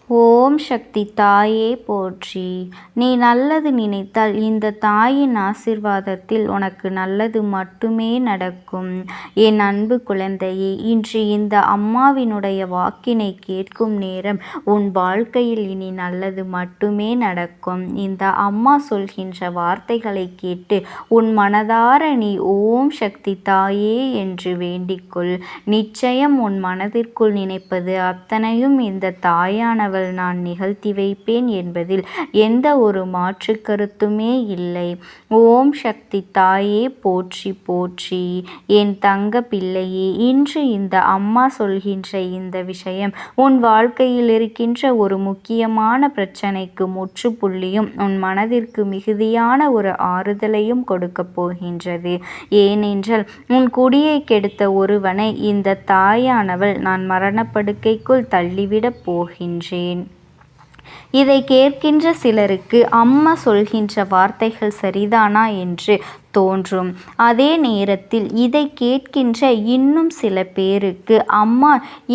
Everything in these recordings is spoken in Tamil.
ஓம் சக்தி தாயே போற்றி. நீ நல்லது நினைத்தால் இந்த தாயின் ஆசீர்வாதத்தில் உனக்கு நல்லது மட்டுமே நடக்கும். என் அன்பு குழந்தையே, இன்று இந்த அம்மாவினுடைய வாக்கினை கேட்கும் நேரம் உன் வாழ்க்கையில் இனி நல்லது மட்டுமே நடக்கும். இந்த அம்மா சொல்கின்ற வார்த்தைகளை கேட்டு உன் மனதார நீ ஓம் சக்தி தாயே என்று வேண்டிக்கொள். நிச்சயம் உன் மனதிற்குள் நினைப்பது அத்தனையும் இந்த தாயானவள் நான் நிகழ்த்தி வைப்பேன் என்பதில் எந்த ஒரு மாற்று கருத்துமே இல்லை. ஓம் சக்தி தாயே போற்றி போற்றி. என் தங்க பிள்ளையே, இன்று இந்த அம்மா சொல்கின்ற இந்த விஷயம் உன் வாழ்க்கையில் இருக்கின்ற ஒரு முக்கியமான பிரச்சனைக்கு முற்றுப்புள்ளியும் உன் மனதிற்கு மிகுதியான ஒரு ஆறுதலையும் கொடுக்க போகின்றது. ஏனென்றால் உன் குடியை கெடுத்த ஒருவனை இந்த தாயானவள் நான் மரணப்படுக்கைக்குள் தள்ளிவிடப் போகின்றேன். இதை கேட்கின்ற சிலருக்கு அம்மா சொல்கின்ற வார்த்தைகள் சரிதானா என்று தோன்றும். அதே நேரத்தில் இதை கேட்கின்ற இன்னும் சில பேருக்கு அம்மா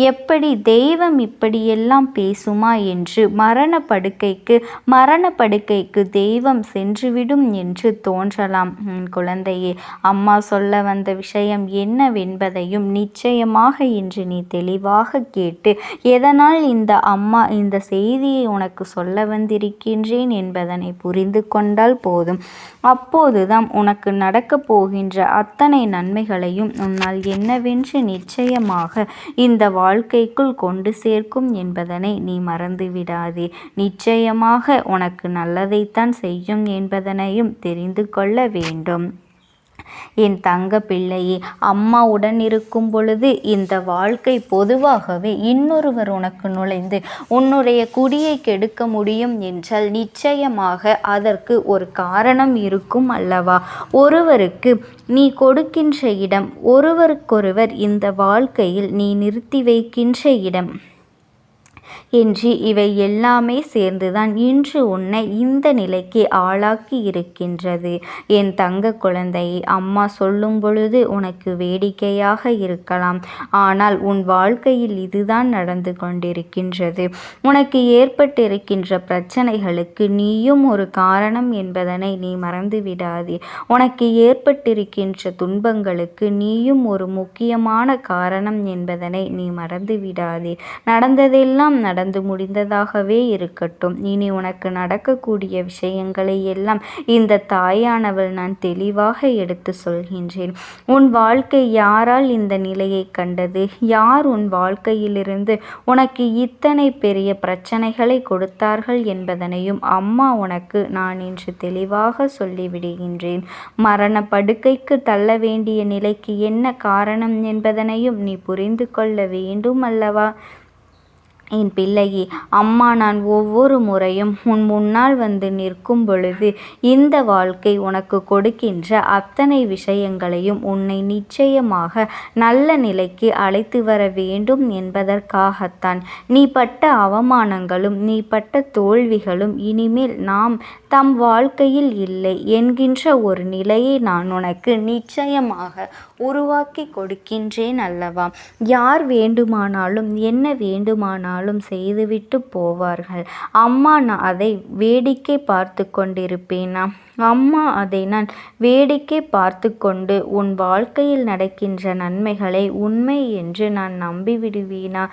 எப்படி தெய்வம் இப்படியெல்லாம் பேசுமா என்று மரணப்படுக்கைக்கு தெய்வம் சென்றுவிடும் என்று தோன்றலாம். குழந்தையே, அம்மா சொல்ல வந்த விஷயம் என்னவென்பதையும் நிச்சயமாக இன்று நீ தெளிவாக கேட்டு எதனால் இந்த அம்மா இந்த செய்தியை உனக்கு சொல்ல வந்திருக்கின்றேன் என்பதனை புரிந்து கொண்டால் போதும். அப்போதுதான் உனக்கு நடக்கப் போகின்ற அத்தனை நன்மைகளையும் உன்னால் என்னவென்று நிச்சயமாக இந்த வாழ்க்கைக்குள் கொண்டு சேர்க்கும் என்பதனை நீ மறந்துவிடாதே. நிச்சயமாக உனக்கு நல்லதைத்தான் செய்யும் என்பதனையும் தெரிந்து கொள்ள வேண்டும். என் தங்க பிள்ளையே, அம்மா உடன் இருக்கும் பொழுது இந்த வாழ்க்கை பொதுவாகவே இன்னொருவர் உனக்கு நுழைந்து உன்னுடைய குடியை கெடுக்க முடியும் என்றால் நிச்சயமாக அதற்கு ஒரு காரணம் இருக்கும் அல்லவா? ஒருவருக்கு நீ கொடுக்கின்ற இடம், ஒருவருக்கொருவர் இந்த வாழ்க்கையில் நீ நிறுத்தி வைக்கின்ற இடம் என்று இவை எல்லாமே சேர்ந்துதான் இன்று உன்னை இந்த நிலைக்கு ஆளாக்கி இருக்கின்றது. என் தங்க குழந்தையை, அம்மா சொல்லும் பொழுது உனக்கு வேடிக்கையாக இருக்கலாம். ஆனால் உன் வாழ்க்கையில் இதுதான் நடந்து கொண்டிருக்கின்றது. உனக்கு ஏற்பட்டிருக்கின்ற பிரச்சனைகளுக்கு நீயும் ஒரு காரணம் என்பதனை நீ மறந்து விடாதே. உனக்கு ஏற்பட்டிருக்கின்ற துன்பங்களுக்கு நீயும் ஒரு முக்கியமான காரணம் என்பதனை நீ மறந்து விடாதே. நடந்ததெல்லாம் நடந்து முடிந்ததாகவே இருக்கட்டும். இனி உனக்கு நடக்கக்கூடிய விஷயங்களை எல்லாம் இந்த தாயானவள் நான் தெளிவாக எடுத்து சொல்கின்றேன். உன் வாழ்க்கை யாரால் இந்த நிலையை கண்டது? யார் உன் வாழ்க்கையிலிருந்து உனக்கு இத்தனை பெரிய பிரச்சனைகளை கொடுத்தார்கள் என்பதனையும் அம்மா உனக்கு நான் இன்று தெளிவாக சொல்லிவிடுகின்றேன். மரண படுக்கைக்கு தள்ள வேண்டிய நிலைக்கு என்ன காரணம் என்பதனையும் நீ புரிந்து கொள்ள வேண்டும் அல்லவா? என் பிள்ளையே, அம்மா நான் ஒவ்வொரு முறையும் உன் முன்னால் வந்து நிற்கும் பொழுது இந்த வாழ்க்கை உனக்கு கொடுக்கின்ற அத்தனை விஷயங்களையும் உன்னை நிச்சயமாக நல்ல நிலைக்கு அழைத்து வர வேண்டும் என்பதற்காகத்தான். நீ பட்ட அவமானங்களும் நீ பட்ட தோல்விகளும் இனிமேல் தம் வாழ்க்கையில் இல்லை என்கின்ற ஒரு நிலையை நான் உனக்கு நிச்சயமாக உருவாக்கி கொடுக்கின்றேன் அல்லவா? யார் வேண்டுமானாலும் என்ன வேண்டுமானாலும் செய்துவிட்டு போவார்கள். அம்மா நான் அதை வேடிக்கை பார்த்து கொண்டிருப்பேனா? அம்மா அதை நான் வேடிக்கை பார்த்து கொண்டு உன் வாழ்க்கையில் நடக்கின்ற நன்மைகளை உண்மை என்று நான் நம்பிவிடுவேனா?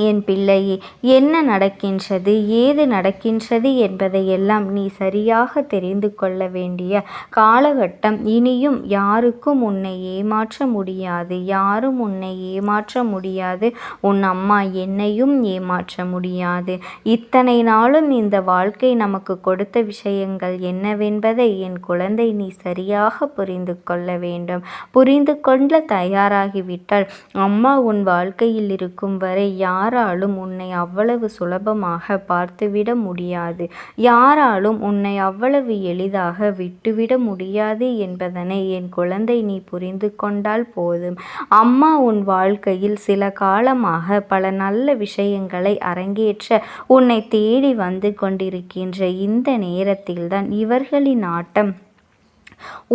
என் பிள்ளையே, என்ன நடக்கின்றது, ஏது நடக்கின்றது என்பதையெல்லாம் நீ சரியாக தெரிந்து கொள்ள வேண்டிய காலகட்டம் இனியும் யாருக்கும் உன்னை ஏமாற்ற முடியாது. யாரும் உன்னை ஏமாற்ற முடியாது. உன் அம்மா என்னையும் ஏமாற்ற முடியாது. இத்தனை நாளும் இந்த வாழ்க்கை நமக்கு கொடுத்த விஷயங்கள் என்னவென்பதை என் குழந்தை நீ சரியாக புரிந்து கொள்ள வேண்டும். புரிந்து கொள்ள தயாராகிவிட்டால் அம்மா உன் வாழ்க்கையில் இருக்கும் வரை யாராலும் உன்னை அவ்வளவு சுலபமாக பார்த்துவிட முடியாது. யாராலும் உன்னை அவ்வளவு எளிதாக விட்டுவிட முடியாது என்பதனை என் குழந்தை நீ புரிந்து கொண்டால் போதும். அம்மா உன் வாழ்க்கையில் சில காலமாக பல நல்ல விஷயங்களை அரங்கேற்ற உன்னை தேடி வந்து கொண்டிருக்கின்ற இந்த நேரத்தில்தான் இவர்களின் ஆட்டம்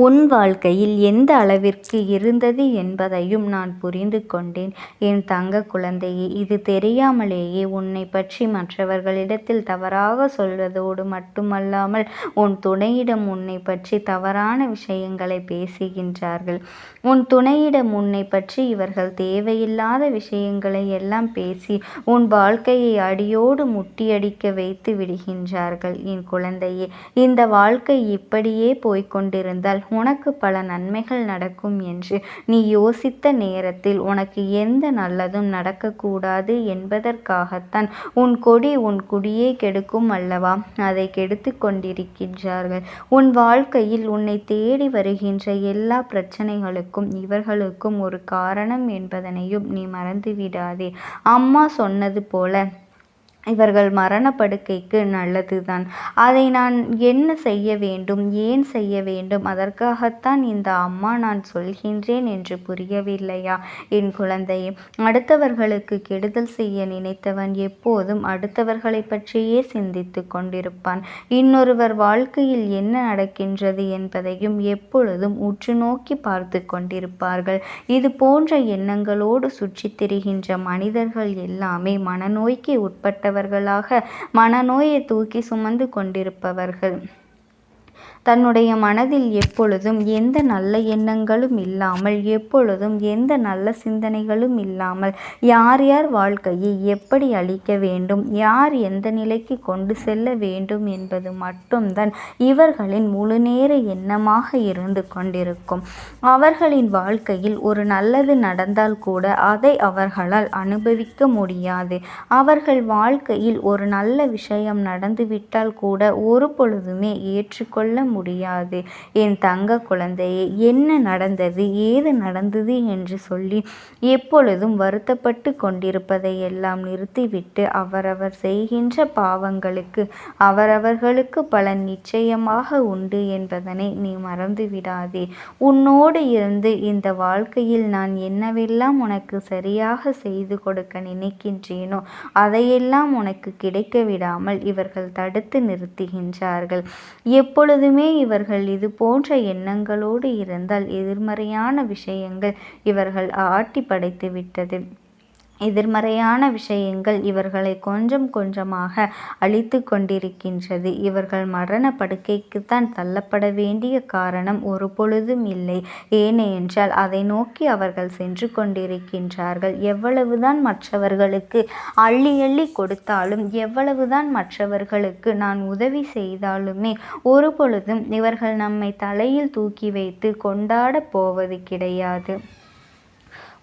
உன் வாழ்க்கையில் எந்த அளவிற்கு இருந்தது என்பதையும் நான் புரிந்து கொண்டேன். என் தங்க குழந்தையே, இது தெரியாமலேயே உன்னை பற்றி மற்றவர்களிடத்தில் தவறாக சொல்வதோடு மட்டுமல்லாமல் உன் துணையிடம் உன்னை பற்றி தவறான விஷயங்களை பேசுகின்றார்கள். உன் துணையிடம் உன்னை பற்றி இவர்கள் தேவையில்லாத விஷயங்களை எல்லாம் பேசி உன் வாழ்க்கையை அடியோடு முட்டியடிக்க வைத்து விடுகின்றார்கள். என் குழந்தையே, இந்த வாழ்க்கை இப்படியே போய்கொண்டிருந்தால் உனக்கு பல நன்மைகள் நடக்கும் என்று நீ யோசித்த நேரத்தில் உனக்கு எந்த நல்லதும் நடக்கக்கூடாது என்பதற்காகத்தான் உன் குடியை கெடுக்கும் அல்லவா, அதை கெடுத்து கொண்டிருக்கின்றார்கள். உன் வாழ்க்கையில் உன்னை தேடி வருகின்ற எல்லா பிரச்சனைகளுக்கும் இவர்களுக்கும் ஒரு காரணம் என்பதனையும் நீ மறந்துவிடாதே. அம்மா சொன்னது போல இவர்கள் மரணப்படுக்கைக்கு நல்லதுதான். அதை நான் என்ன செய்ய வேண்டும், ஏன் செய்ய வேண்டும், அதற்காகத்தான் இந்த அம்மா நான் சொல்கின்றேன் என்று புரியவில்லையா என் குழந்தையே? அடுத்தவர்களுக்கு கெடுதல் செய்ய நினைத்தவன் எப்போதும் அடுத்தவர்களை பற்றியே சிந்தித்து கொண்டிருப்பான். இன்னொருவர் வாழ்க்கையில் என்ன நடக்கின்றது என்பதையும் எப்பொழுதும் உற்று நோக்கி பார்த்து கொண்டிருப்பார்கள். இது போன்ற எண்ணங்களோடு சுற்றித் திரிகின்ற மனிதர்கள் எல்லாமே மனநோய்க்கு உட்பட்டவர்களாக, மனநோயை தூக்கி சுமந்து கொண்டிருப்பவர்கள். தன்னுடைய மனதில் எப்பொழுதும் எந்த நல்ல எண்ணங்களும் இல்லாமல், எப்பொழுதும் எந்த நல்ல சிந்தனைகளும் இல்லாமல், யார் யார் வாழ்க்கையை எப்படி அழிக்க வேண்டும், யார் எந்த நிலைக்கு கொண்டு செல்ல வேண்டும் என்பது மட்டும்தான் இவர்களின் முழுநேர எண்ணமாக இருந்து கொண்டிருக்கும். அவர்களின் வாழ்க்கையில் ஒரு நல்லது நடந்தால் கூட அதை அவர்களால் அனுபவிக்க முடியாது. அவர்கள் வாழ்க்கையில் ஒரு நல்ல விஷயம் நடந்துவிட்டால் கூட ஒரு பொழுதுமே ஏற்றுக்கொள்ள முடியாது. என் தங்க குழந்தையே, என்ன நடந்தது, ஏது நடந்தது என்று சொல்லி எப்பொழுதும் வருத்தப்பட்டு கொண்டிருப்பதை எல்லாம் நிறுத்திவிட்டு அவரவர் செய்கின்ற பாவங்களுக்கு அவரவர்களுக்கு பலன் நிச்சயமாக உண்டு என்பதனை நீ மறந்துவிடாதே. உன்னோடு இருந்து இந்த வாழ்க்கையில் நான் என்னவெல்லாம் உனக்கு சரியாக செய்து கொடுக்க நினைக்கின்றேனோ அதையெல்லாம் உனக்கு கிடைக்க விடாமல் இவர்கள் தடுத்து நிறுத்துகின்றார்கள். எப்பொழுதுமே இவர்கள் இது போன்ற எண்ணங்களோடு இருந்தால் எதிர்மறையான விஷயங்கள் இவர்கள் ஆட்டி படைத்து விட்டது. எதிர்மறையான விஷயங்கள் இவர்களை கொஞ்சம் கொஞ்சமாக அழித்து கொண்டிருக்கின்றது. இவர்கள் மரண படுக்கைக்குத்தான் தள்ளப்பட வேண்டிய காரணம் ஒரு பொழுதும் இல்லை. ஏனென்றால் அதை நோக்கி அவர்கள் சென்று கொண்டிருக்கின்றார்கள். எவ்வளவுதான் மற்றவர்களுக்கு அள்ளி அள்ளி கொடுத்தாலும், எவ்வளவுதான் மற்றவர்களுக்கு நான் உதவி செய்தாலுமே ஒரு பொழுதும் இவர்கள் நம்மை தலையில் தூக்கி வைத்து கொண்டாட போவது கிடையாது.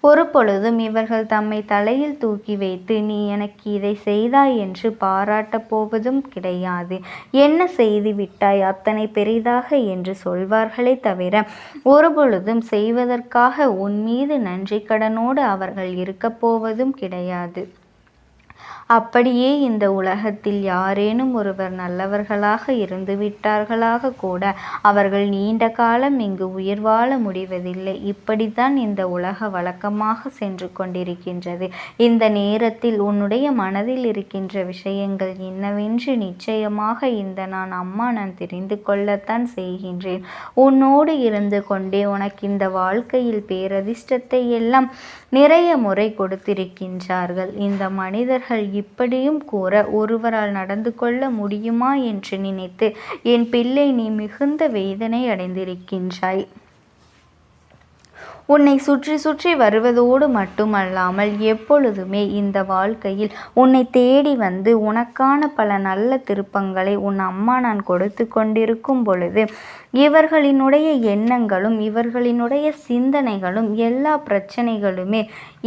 ஒரு பொழுதும் இவர்கள் தம்மை தலையில் தூக்கி வைத்து நீ எனக்கு இதை செய்தாய் என்று பாராட்டப் போவதும் கிடையாது. என்ன செய்து விட்டாய் அத்தனை பெரிதாக என்று சொல்வார்களே தவிர ஒரு பொழுதும் செய்வதற்காக உன் மீது நன்றி கடனோடு அவர்கள் இருக்கப் போவதும் கிடையாது. அப்படியே இந்த உலகத்தில் யாரேனும் ஒருவர் நல்லவர்களாக இருந்துவிட்டார்களாக கூட அவர்கள் நீண்ட காலம் இங்கு உயிர் வாழ முடிவதில்லை. இப்படித்தான் இந்த உலக வழக்கமாக சென்று கொண்டிருக்கின்றது. இந்த நேரத்தில் உன்னுடைய மனதில் இருக்கின்ற விஷயங்கள் என்னவென்று நிச்சயமாக இந்த அம்மா நான் தெரிந்து கொள்ளத்தான் செய்கின்றேன். உன்னோடு இருந்து கொண்டே உனக்கு இந்த வாழ்க்கையில் பேரதிர்ஷ்டத்தை எல்லாம் நிறைய முறை கொடுத்திருக்கின்றார்கள். இந்த மனிதர்கள் இப்படியும் கூற ஒருவரால் நடந்து கொள்ள முடியுமா என்று நினைத்து என் பிள்ளை நீ மிகுந்த வேதனை அடைந்திருக்கின்றாய். உன்னை சுற்றி சுற்றி வருவதோடு மட்டுமல்லாமல் எப்பொழுதுமே இந்த வாழ்க்கையில் உன்னை தேடி வந்து உனக்கான பல நல்ல திருப்பங்களை உன் அம்மா நான் கொடுத்து கொண்டிருக்கும் பொழுது இவர்களினுடைய எண்ணங்களும் இவர்களினுடைய சிந்தனைகளும் எல்லா பிரச்சனைகளுமே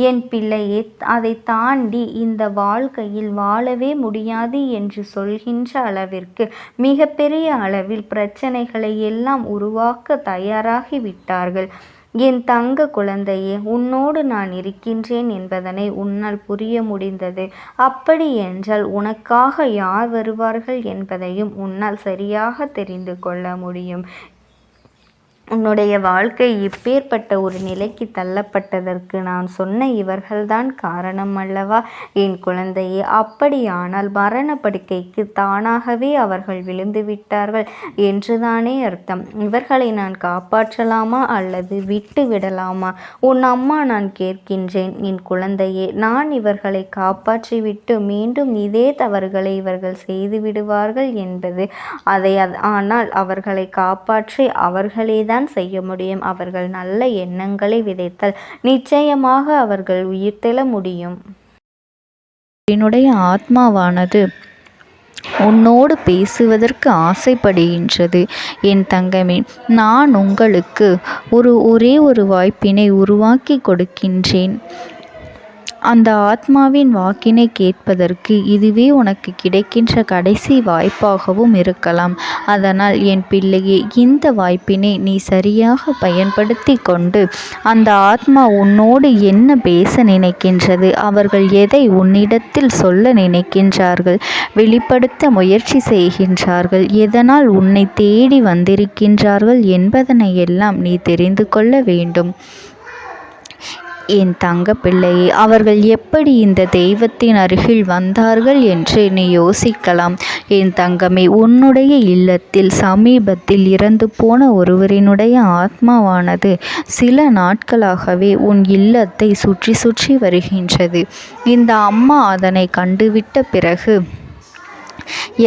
என் பிள்ளையே அதை தாண்டி இந்த வாழ்க்கையில் வாழவே முடியாது என்று சொல்கின்ற அளவிற்கு மிகப்பெரிய அளவில் பிரச்சனைகளை எல்லாம் உருவாக்க தயாராகி விட்டார்கள். என் தங்க குழந்தையே, உன்னோடு நான் இருக்கின்றேன் என்பதனை உன்னால் புரிய முடிந்தது. அப்படி என்றால் உனக்காக யார் வருவார்கள் என்பதையும் உன்னால் சரியாக தெரிந்து கொள்ள முடியும். உன்னுடைய வாழ்க்கை இப்பேற்பட்ட ஒரு நிலைக்கு தள்ளப்பட்டதற்கு நான் சொன்ன இவர்கள்தான் காரணம் அல்லவா என் குழந்தையே. அப்படியானால் மரண படுக்கைக்கு தானாகவே அவர்கள் விழுந்து விட்டார்கள் என்றுதானே அர்த்தம். இவர்களை நான் காப்பாற்றலாமா அல்லது விட்டு விடலாமா? உன் அம்மா நான் கேட்கின்றேன் என் குழந்தையே. நான் இவர்களை காப்பாற்றிவிட்டு மீண்டும் இதே தவறுகளை இவர்கள் செய்து விடுவார்கள் என்பது ஆனால் அவர்களை காப்பாற்றி அவர்களேதான் செய்ய முடியும். அவர்கள் நல்ல எண்ணங்களை விதைத்தால் நிச்சயமாக அவர்கள் உயிர்த்தெழ முடியும். என்னுடைய ஆத்மாவானது உன்னோடு பேசுவதற்கு ஆசைப்படுகின்றது என் தங்கமே. நான் உங்களுக்கு ஒரே ஒரு வாய்ப்பினை உருவாக்கி கொடுக்கின்றேன். அந்த ஆத்மாவின் வாக்கினை கேட்பதற்கு இதுவே உனக்கு கிடைக்கின்ற கடைசி வாய்ப்பாகவும் இருக்கலாம். அதனால் என் பிள்ளையே, இந்த வாய்ப்பினை நீ சரியாக பயன்படுத்தி கொண்டு அந்த ஆத்மா உன்னோடு என்ன பேச நினைக்கின்றது, அவர்கள் எதை உன்னிடத்தில் சொல்ல நினைக்கின்றார்கள், வெளிப்படுத்த முயற்சி செய்கின்றார்கள், எதனால் உன்னை தேடி வந்திருக்கின்றார்கள் என்பதனை எல்லாம் நீ தெரிந்து கொள்ள வேண்டும் என் தங்க பிள்ளையே. அவர்கள் எப்படி இந்த தெய்வத்தின் அருகில் வந்தார்கள் என்று நீ யோசிக்கலாம் என் தங்கமே. உன்னுடைய இல்லத்தில் சமீபத்தில் இறந்து போன ஒருவரினுடைய ஆத்மாவானது சில நாட்களாகவே உன் இல்லத்தை சுற்றி சுற்றி வருகின்றது. இந்த அம்மா அதனை கண்டுவிட்ட பிறகு,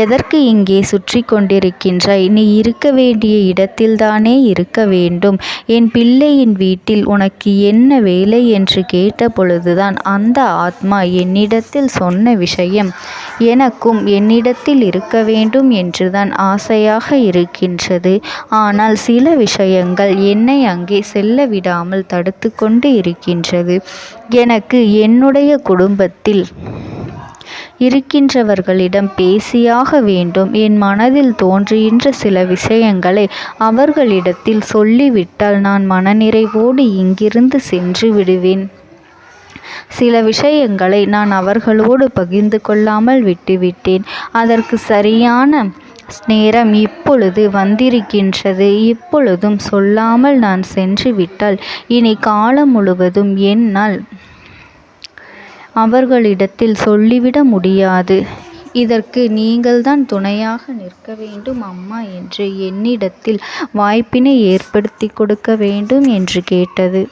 எதற்கு இங்கே சுற்றி கொண்டிருக்கின்றாய்? நீ இருக்க வேண்டிய இடத்தில்தானே இருக்க வேண்டும். என் பிள்ளையின் வீட்டில் உனக்கு என்ன வேலை என்று கேட்ட பொழுதுதான் அந்த ஆத்மா என்னிடத்தில் சொன்ன விஷயம், எனக்கும் என்னிடத்தில் இருக்க வேண்டும் என்றுதான் ஆசையாக இருக்கின்றது. ஆனால் சில விஷயங்கள் என்னை அங்கே செல்ல விடாமல் தடுத்து கொண்டு இருக்கின்றது. எனக்கு என்னுடைய குடும்பத்தில் இருக்கின்றவர்களிடம் பேசியாக வேண்டும். என் மனதில் தோன்றுகின்ற சில விஷயங்களை அவர்களிடத்தில் சொல்லிவிட்டால் நான் மனநிறைவோடு இங்கிருந்து சென்று விடுவேன். சில விஷயங்களை நான் அவர்களோடு பகிர்ந்து கொள்ளாமல் விட்டுவிட்டேன். அதற்கு சரியான நேரம் இப்பொழுது வந்திருக்கின்றது. இப்பொழுதும் சொல்லாமல் நான் சென்று விட்டால் இனி காலம் முழுவதும் என்னால் அவர்களிடத்தில் சொல்லிவிட முடியாது. இதற்கு நீங்கள்தான் துணையாக நிற்க வேண்டும் அம்மா என்று என்னிடத்தில் வாய்ப்பினை ஏற்படுத்தி கொடுக்க வேண்டும் என்று கேட்டது.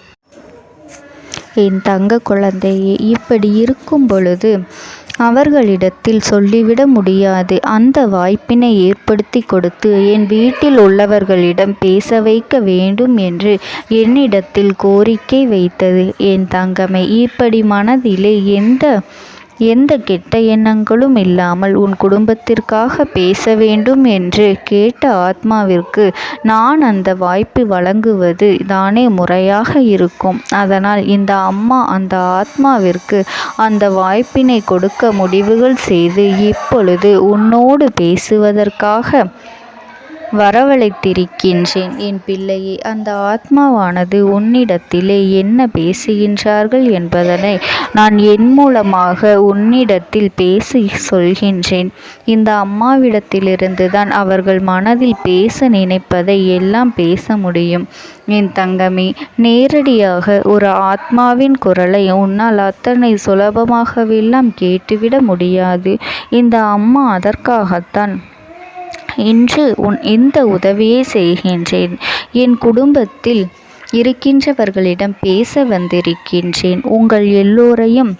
என் தங்க குழந்தையே, இப்படி இருக்கும் பொழுது அவர்களிடத்தில் சொல்லிவிட முடியாது. அந்த வாய்ப்பினை ஏற்படுத்தி கொடுத்து என் வீட்டில் உள்ளவர்களிடம் பேச வைக்க வேண்டும் என்று என்னிடத்தில் கோரிக்கை வைத்தது என் தங்கமே. இப்படி மனதிலே எந்த கெட்ட எண்ணங்களும் இல்லாமல் உன் குடும்பத்திற்காக பேச வேண்டும் என்று கேட்ட ஆத்மாவிற்கு நான் அந்த வாய்ப்பு வழங்குவது தானே முறையாக இருக்கும். அதனால் இந்த அம்மா அந்த ஆத்மாவிற்கு அந்த வாய்ப்பினை கொடுக்க முடிவுகள் செய்து இப்பொழுது உன்னோடு பேசுவதற்காக வரவழைத்திருக்கின்றேன் என் பிள்ளையே. அந்த ஆத்மாவானது உன்னிடத்திலே என்ன பேசுகின்றார்கள் என்பதனை நான் என் மூலமாக உன்னிடத்தில் பேசி சொல்கின்றேன். இந்த அம்மாவிடத்திலிருந்து தான் அவர்கள் மனதில் பேச நினைப்பதை எல்லாம் பேச முடியும் என் தங்கமே. நேரடியாக ஒரு ஆத்மாவின் குரலை உன்னால் அத்தனை சுலபமாகவெல்லாம் கேட்டுவிட முடியாது. இந்த அம்மா அதற்காகத்தான் இன்று இந்த உதவியை செய்கின்றேன். என் குடும்பத்தில் இருக்கின்றவர்களிடம் பேச வந்திருக்கின்றேன். உங்கள் எல்லோரையும்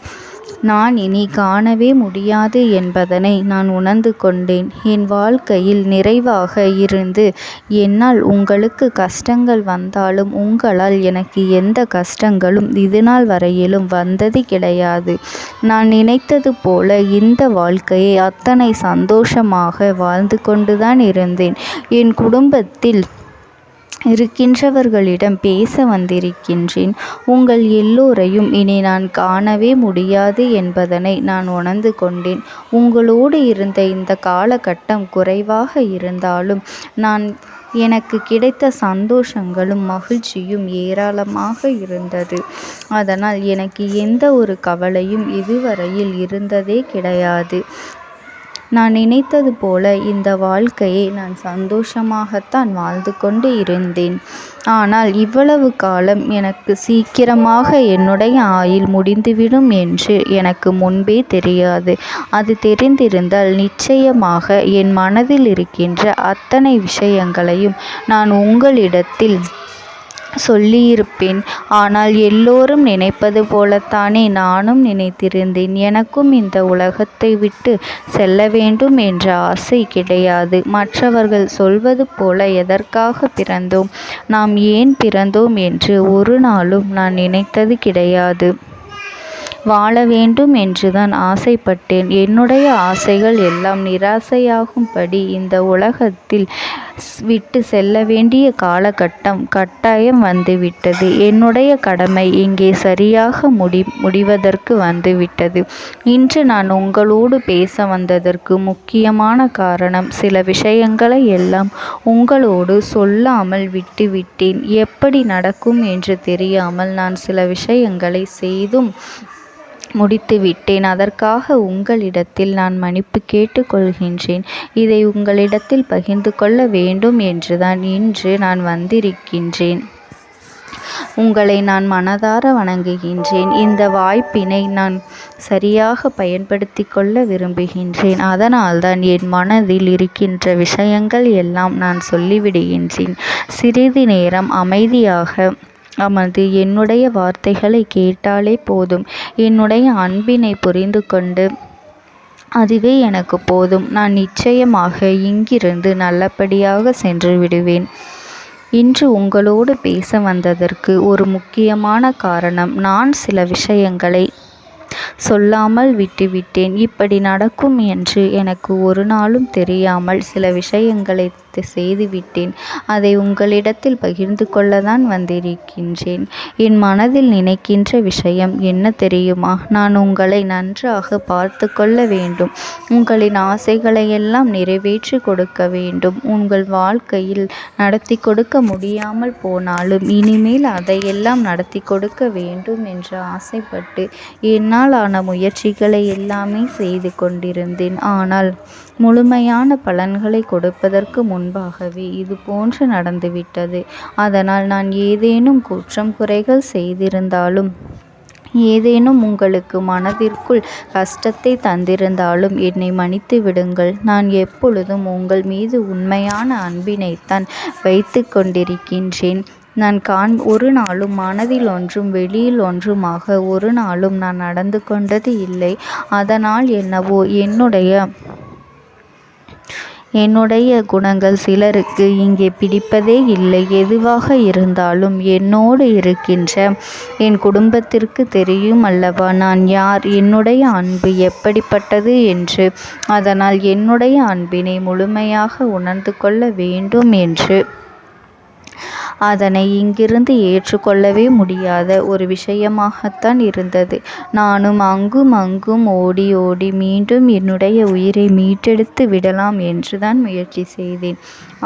நான் இனி காணவே முடியாது என்பதனை நான் உணர்ந்து கொண்டேன். என் வாழ்க்கையில் நிறைவாக இருந்து என்னால் உங்களுக்கு கஷ்டங்கள் வந்தாலும் உங்களால் எனக்கு எந்த கஷ்டங்களும் இதுநாள் வரையிலும் வந்தது கிடையாது. நான் நினைத்தது போல இந்த வாழ்க்கையை அத்தனை சந்தோஷமாக வாழ்ந்து கொண்டுதான் இருந்தேன். என் குடும்பத்தில் இருக்கின்றவர்களிடம் பேச வந்திருக்கின்றேன். உங்கள் எல்லோரையும் இனி நான் காணவே முடியாது என்பதனை நான் உணர்ந்து கொண்டேன். உங்களோடு இருந்த இந்த காலகட்டம் குறைவாக இருந்தாலும் எனக்கு கிடைத்த சந்தோஷங்களும் மகிழ்ச்சியும் ஏராளமாக இருந்தது. அதனால் எனக்கு எந்த ஒரு கவலையும் இதுவரையில் இருந்ததே கிடையாது. நான் நினைத்தது போல இந்த வாழ்க்கையை நான் சந்தோஷமாகத்தான் வாழ்ந்து கொண்டு இருந்தேன். ஆனால் இவ்வளவு காலம் எனக்கு சீக்கிரமாக என்னுடைய ஆயுள் முடிந்துவிடும் என்று எனக்கு முன்பே தெரியாது. அது தெரிந்திருந்தால் நிச்சயமாக என் மனதில் இருக்கின்ற அத்தனை விஷயங்களையும் நான் உங்களிடத்தில் சொல்லியிருப்பேன். ஆனால் எல்லோரும் நினைப்பது போலத்தானே நானும் நினைத்திருந்தேன். எனக்கும் இந்த உலகத்தை விட்டு செல்ல வேண்டும் என்ற ஆசை கிடையாது. மற்றவர்கள் சொல்வது போல எதற்காக பிறந்தோம், நாம் ஏன் பிறந்தோம் என்று ஒரு நாளும் நான் நினைத்தது கிடையாது. வாழ வேண்டும் என்றுதான் ஆசைப்பட்டேன். என்னுடைய ஆசைகள் எல்லாம் நிராசையாகும்படி இந்த உலகத்தில் விட்டு செல்ல வேண்டிய காலகட்டம் கட்டாயம் வந்துவிட்டது. என்னுடைய கடமை இங்கே சரியாக முடிவதற்கு வந்துவிட்டது. இன்று நான் உங்களோடு பேச வந்ததற்கு முக்கியமான காரணம், சில விஷயங்களை எல்லாம் உங்களோடு சொல்லாமல் விட்டுவிட்டேன். எப்படி நடக்கும் என்று தெரியாமல் நான் சில விஷயங்களை செய்தும் முடித்துவிட்டேன். அதற்காக உங்களிடத்தில் நான் மன்னிப்பு கேட்டுக்கொள்கின்றேன். இதை உங்களிடத்தில் பகிர்ந்து கொள்ள வேண்டும் என்றுதான் இன்று நான் வந்திருக்கின்றேன். உங்களை நான் மனதார வணங்குகின்றேன். இந்த வாய்ப்பினை நான் சரியாக பயன்படுத்தி கொள்ள விரும்புகின்றேன். அதனால்தான் என் மனதில் இருக்கின்ற விஷயங்கள் எல்லாம் நான் சொல்லிவிடுகின்றேன். சிறிது நேரம் அமைதியாக அமர்ந்து என்னுடைய வார்த்தைகளை கேட்டாலே போதும். என்னுடைய அன்பினை புரிந்து கொண்டு அதுவே எனக்கு போதும். நான் நிச்சயமாக இங்கிருந்து நல்லபடியாக சென்று விடுவேன். இன்று உங்களோடு பேச வந்ததற்கு ஒரு முக்கியமான காரணம், நான் சில விஷயங்களை சொல்லாமல் விட்டுவிட்டேன். இப்படி நடக்கும் என்று எனக்கு ஒரு நாளும் தெரியாமல் சில விஷயங்களை செய்துவிட்டேன். அதை உங்களிடத்தில் பகிர்ந்து கொள்ளத்தான் வந்திருக்கின்றேன். என் மனதில் நினைக்கின்ற விஷயம் என்ன தெரியுமா? நான் உங்களை நன்றாக பார்த்து கொள்ள வேண்டும். உங்களின் ஆசைகளை எல்லாம் நிறைவேற்றி கொடுக்க வேண்டும். உங்கள் வாழ்க்கையில் நடத்தி கொடுக்க முடியாமல் போனாலும் இனிமேல் அதையெல்லாம் நடத்தி கொடுக்க வேண்டும் என்று ஆசைப்பட்டு என்னால் ஆன முயற்சிகளை எல்லாமே செய்து கொண்டிருந்தேன். ஆனால் முழுமையான பலன்களை கொடுப்பதற்கு முன்பாகவே இது போன்று நடந்துவிட்டது. அதனால் நான் ஏதேனும் குற்றம் குறைகள் செய்திருந்தாலும், ஏதேனும் உங்களுக்கு மனதிற்குள் கஷ்டத்தை தந்திருந்தாலும் என்னை மன்னித்து விடுங்கள். நான் எப்பொழுதும் உங்கள் மீது உண்மையான அன்பினைத்தான் வைத்து கொண்டிருக்கின்றேன். நான் ஒரு நாளும் மனதில் ஒன்றும் வெளியில் ஒன்றுமாக ஒரு நாளும் நான் நடந்து கொண்டது இல்லை. அதனால் என்னவோ என்னுடைய குணங்கள் சிலருக்கு இங்கே பிடிப்பதே இல்லை. எதுவாக இருந்தாலும் என்னோடு இருக்கின்ற என் குடும்பத்திற்கு தெரியும் அல்லவா நான் யார், என்னுடைய அன்பு எப்படிப்பட்டது என்று. அதனால் என்னுடைய அன்பினை முழுமையாக உணர்ந்து கொள்ள வேண்டும் என்று அதனை இங்கிருந்து ஏற்றுக்கொள்ளவே முடியாத ஒரு விஷயமாகத்தான் இருந்தது. நானும் அங்கும் அங்கும் ஓடி ஓடி மீண்டும் என்னுடைய உயிரை மீட்டெடுத்து விடலாம் என்றுதான் முயற்சி செய்தேன்.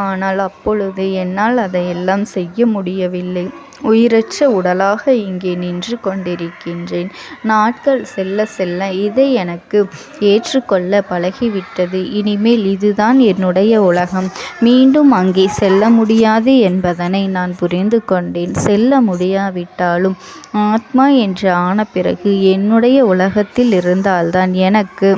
ஆனால் அப்பொழுது என்னால் அதையெல்லாம் செய்ய முடியவில்லை. உயிரற்ற உடலாக இங்கே நின்று கொண்டிருக்கின்றேன். நாட்கள் செல்ல செல்ல இதை எனக்கு ஏற்றுக்கொள்ள பழகிவிட்டது. இனிமேல் இதுதான் என்னுடைய உலகம். மீண்டும் அங்கே செல்ல முடியாது என்பதனை நான் புரிந்து கொண்டேன். செல்ல முடியாவிட்டாலும் ஆத்மா என்று ஆன பிறகு என்னுடைய உலகத்தில் இருந்தால்தான் எனக்கு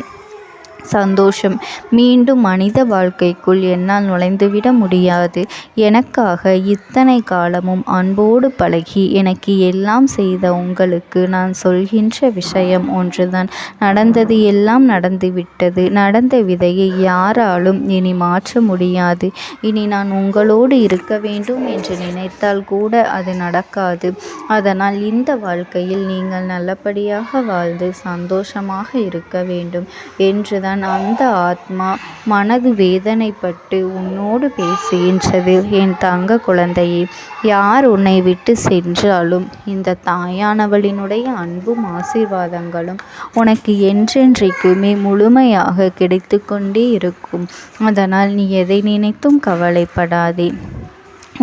சந்தோஷம். மீண்டும் மனித வாழ்க்கைக்குள் என்னால் நுழைந்துவிட முடியாது. எனக்காக இத்தனை காலமும் அன்போடு பழகி எனக்கு எல்லாம் செய்த உங்களுக்கு நான் சொல்கின்ற விஷயம் ஒன்றுதான். நடந்தது எல்லாம் நடந்துவிட்டது. நடந்த விதையை யாராலும் இனி மாற்ற முடியாது. இனி நான் உங்களோடு இருக்க வேண்டும் என்று நினைத்தால் கூட அது நடக்காது. அதனால் இந்த வாழ்க்கையில் நீங்கள் நல்லபடியாக வாழ்ந்து சந்தோஷமாக இருக்க வேண்டும் என்றுதான் அந்த ஆத்மா மனது வேதனைப்பட்டு உன்னோடு பேசுகின்றது. என் தங்க குழந்தையே, யார் உன்னை விட்டு சென்றாலும் இந்த தாயானவளினுடைய அன்பும் ஆசீர்வாதங்களும் உனக்கு என்றென்றைக்குமே முழுமையாக கிடைத்து கொண்டே இருக்கும். அதனால் நீ எதை நினைத்தும் கவலைப்படாதே.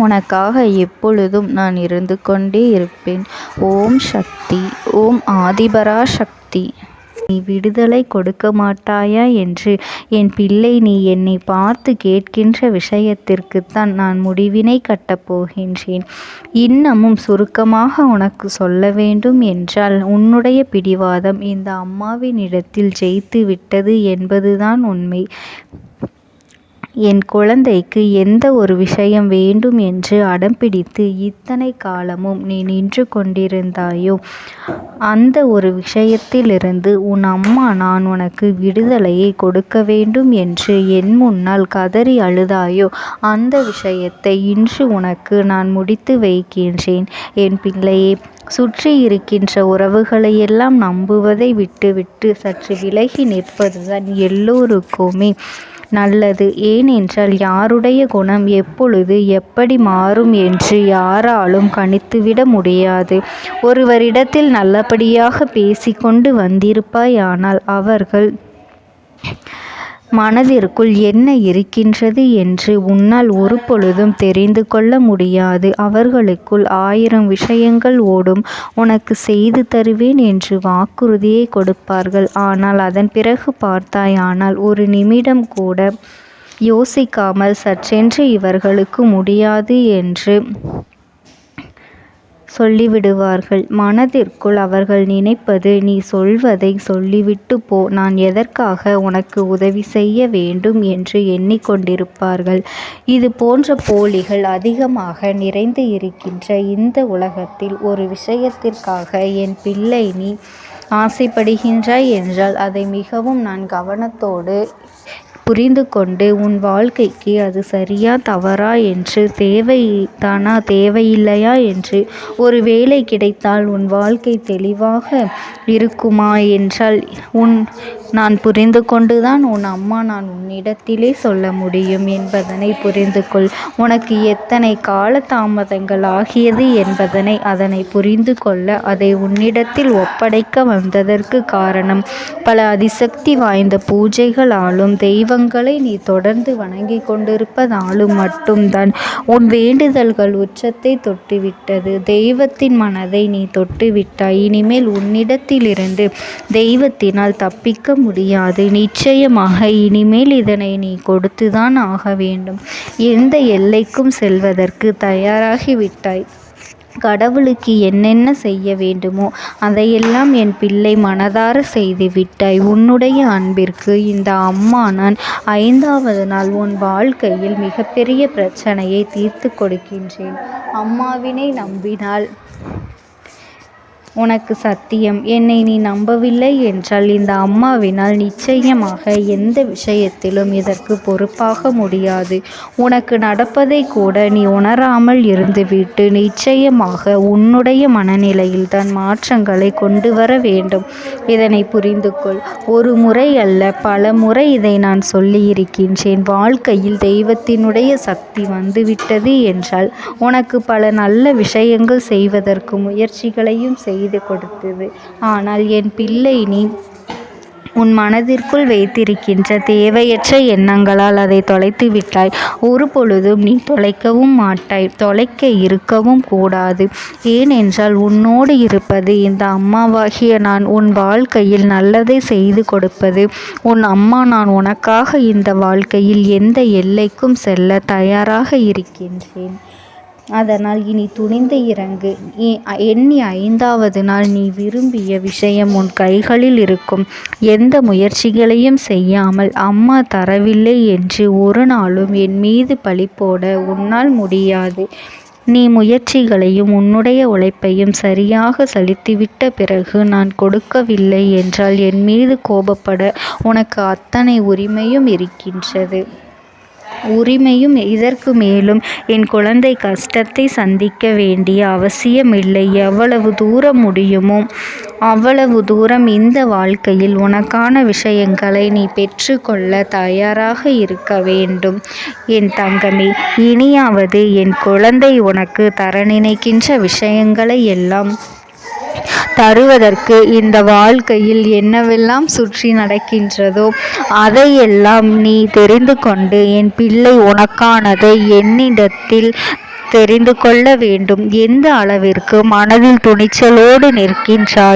உனக்காக எப்பொழுதும் நான் இருந்து கொண்டே இருப்பேன். ஓம் சக்தி. ஓம் ஆதிபரா சக்தி. விடுதலை கொடுக்க மாட்டாயா என்று என் பிள்ளை, நீ என்னை பார்த்து கேட்கின்ற விஷயத்திற்குத்தான் நான் முடிவினை கட்டப் போகின்றேன். இன்னமும் சுருக்கமாக உனக்கு சொல்ல வேண்டும் என்றால், உன்னுடைய பிடிவாதம் இந்த அம்மாவினிடத்தில் ஜெயித்து விட்டது என்பதுதான் உண்மை. என் குழந்தைக்கு எந்த ஒரு விஷயம் வேண்டும் என்று அடம்பிடித்து இத்தனை காலமும் நீ நின்று கொண்டிருந்தாயோ, அந்த ஒரு விஷயத்திலிருந்து உன் அம்மா நான் உனக்கு விடுதலையை கொடுக்க வேண்டும் என்று என் முன்னால் கதறி அழுதாயோ, அந்த விஷயத்தை இன்று உனக்கு நான் முடித்து வைக்கின்றேன். என் பிள்ளையே, சுற்றி இருக்கின்ற உறவுகளையெல்லாம் நம்புவதை விட்டுவிட்டு சற்று விலகி நிற்பதுதான் எல்லோருக்குமே நல்லது. ஏனென்றால் யாருடைய குணம் எப்பொழுது எப்படி மாறும் என்று யாராலும் கணித்துவிட முடியாது. ஒருவரிடத்தில் நல்லபடியாக பேசிக்கொண்டு வந்திருப்பாயானால் அவர்கள் மனதிற்குள் என்ன இருக்கின்றது என்று உன்னால் ஒரு பொழுதும் தெரிந்து கொள்ள முடியாது. அவர்களுக்குள் 1000 விஷயங்கள் ஓடும். உனக்கு செய்து தருவேன் என்று வாக்குறுதியை கொடுப்பார்கள். ஆனால் அதன் பிறகு பார்த்தாயானால் ஒரு நிமிடம் கூட யோசிக்காமல் சற்றென்று இவர்களுக்கு முடியாது என்று சொல்லிவிடுவார்கள். மனதிற்குள் அவர்கள் நினைப்பது, நீ சொல்வதை சொல்லிவிட்டு போ, நான் எதற்காக உனக்கு உதவி செய்ய வேண்டும் என்று எண்ணிக்கொண்டிருப்பார்கள். இது போன்ற போலிகள் அதிகமாக நிறைந்து இருக்கின்ற இந்த உலகத்தில் ஒரு விஷயத்திற்காக என் பிள்ளை நீ ஆசைப்படுகின்றாய் என்றால் அதை மிகவும் நான் கவனத்தோடு புரிந்து கொண்டு உன் வாழ்க்கைக்கு அது சரியா தவறா என்று, தேவைதானா தேவையில்லையா என்று, ஒரு வேலை கிடைத்தால் உன் வாழ்க்கை தெளிவாக இருக்குமா என்றால் நான் புரிந்து கொண்டுதான் உன் அம்மா நான் உன்னிடத்திலே சொல்ல முடியும் என்பதனை புரிந்து கொள். உனக்கு எத்தனை கால தாமதங்கள் ஆகியது என்பதனை அதனை புரிந்து கொள்ள அதை உன்னிடத்தில் ஒப்படைக்க வந்ததற்கு காரணம், பல அதிசக்தி வாய்ந்த பூஜைகளாலும் தெய்வங்களை நீ தொடர்ந்து வணங்கி கொண்டிருப்பதாலும் மட்டும்தான் உன் வேண்டுதல்கள் உச்சத்தை தொட்டுவிட்டது. தெய்வத்தின் மனதை நீ தொட்டுவிட்டாய். இனிமேல் உன்னிடத்திலிருந்து தெய்வத்தினால் தப்பிக்க முடியாது. நிச்சயமாக இனிமேல் இதனை நீ கொடுத்துதான் ஆக வேண்டும். எந்த எல்லைக்கும் செல்வதற்கு தயாராகிவிட்டாய். கடவுளுக்கு என்னென்ன செய்ய வேண்டுமோ அதையெல்லாம் என் பிள்ளை மனதார செய்து விட்டாய். உன்னுடைய அன்பிற்கு இந்த அம்மா நான் 5வது நாள் உன் வாழ்க்கையில் மிகப்பெரிய பிரச்சனையை தீர்த்து கொடுக்கின்றேன். அம்மாவினை நம்பினால் உனக்கு சத்தியம், என்னை நீ நம்பவில்லை என்றால் இந்த அம்மாவினால் நிச்சயமாக எந்த விஷயத்திலும் இதற்கு பொறுப்பாக முடியாது. உனக்கு நடப்பதை கூட நீ உணராமல் இருந்துவிட்டு நிச்சயமாக உன்னுடைய மனநிலையில் தான் மாற்றங்களை கொண்டு வர வேண்டும். இதனை புரிந்து கொள். ஒரு முறை அல்ல, பல முறை இதை நான் சொல்லியிருக்கின்றேன். வாழ்க்கையில் தெய்வத்தினுடைய சக்தி வந்துவிட்டது என்றால் உனக்கு பல நல்ல விஷயங்கள் செய்வதற்கு முயற்சிகளையும் செய்து கொடுத்தது. ஆனால் என் பிள்ளை, நீ உன் மனதிற்குள் வைத்திருக்கின்ற தேவையற்ற எண்ணங்களால் அதை தொலைத்து விட்டாய். ஒரு பொழுதும் நீ தொலைக்கவும் மாட்டாய், தொலைக்க இருக்கவும் கூடாது. ஏனென்றால் உன்னோடு இருப்பது இந்த அம்மாவாகிய நான். உன் வாழ்க்கையில் நல்லதை செய்து கொடுப்பது உன் அம்மா நான். உனக்காக இந்த வாழ்க்கையில் எந்த எல்லைக்கும் செல்ல தயாராக இருக்கின்றேன். அதனால் இனி துணிந்து இறங்கு. எண்ணி 5வது நாள் நீ விரும்பிய விஷயம் உன் கைகளில் இருக்கும். எந்த முயற்சிகளையும் செய்யாமல் அம்மா தரவில்லை என்று ஒரு நாளும் என் மீது பழி போட உன்னால் முடியாது. நீ முயற்சிகளையும் உன்னுடைய உழைப்பையும் சரியாக செலுத்திவிட்ட பிறகு நான் கொடுக்கவில்லை என்றால் என் மீது கோபப்பட உனக்கு அத்தனை உரிமையும் இருக்கின்றது. இதற்கு மேலும் என் குழந்தை கஷ்டத்தை சந்திக்க வேண்டிய அவசியமில்லை. எவ்வளவு தூரம் முடியுமோ அவ்வளவு தூரம் இந்த வாழ்க்கையில் உனக்கான விஷயங்களை நீ பெற்றுக்கொள்ள தயாராக இருக்க வேண்டும். என் தங்கமே, இனியாவது என் குழந்தை உனக்கு தர நினைக்கின்ற விஷயங்களை எல்லாம் தருவதற்கு இந்த வாழ்க்கையில் என்னவெல்லாம் சுற்றி நடக்கின்றதோ அதையெல்லாம் நீ தெரிந்து கொண்டு என் பிள்ளை உனக்கானதை என்னிடத்தில் தெரிந்து கொள்ள வேண்டும். எந்த அளவிற்கு மனதில் துணிச்சலோடு நிற்கின்றாய்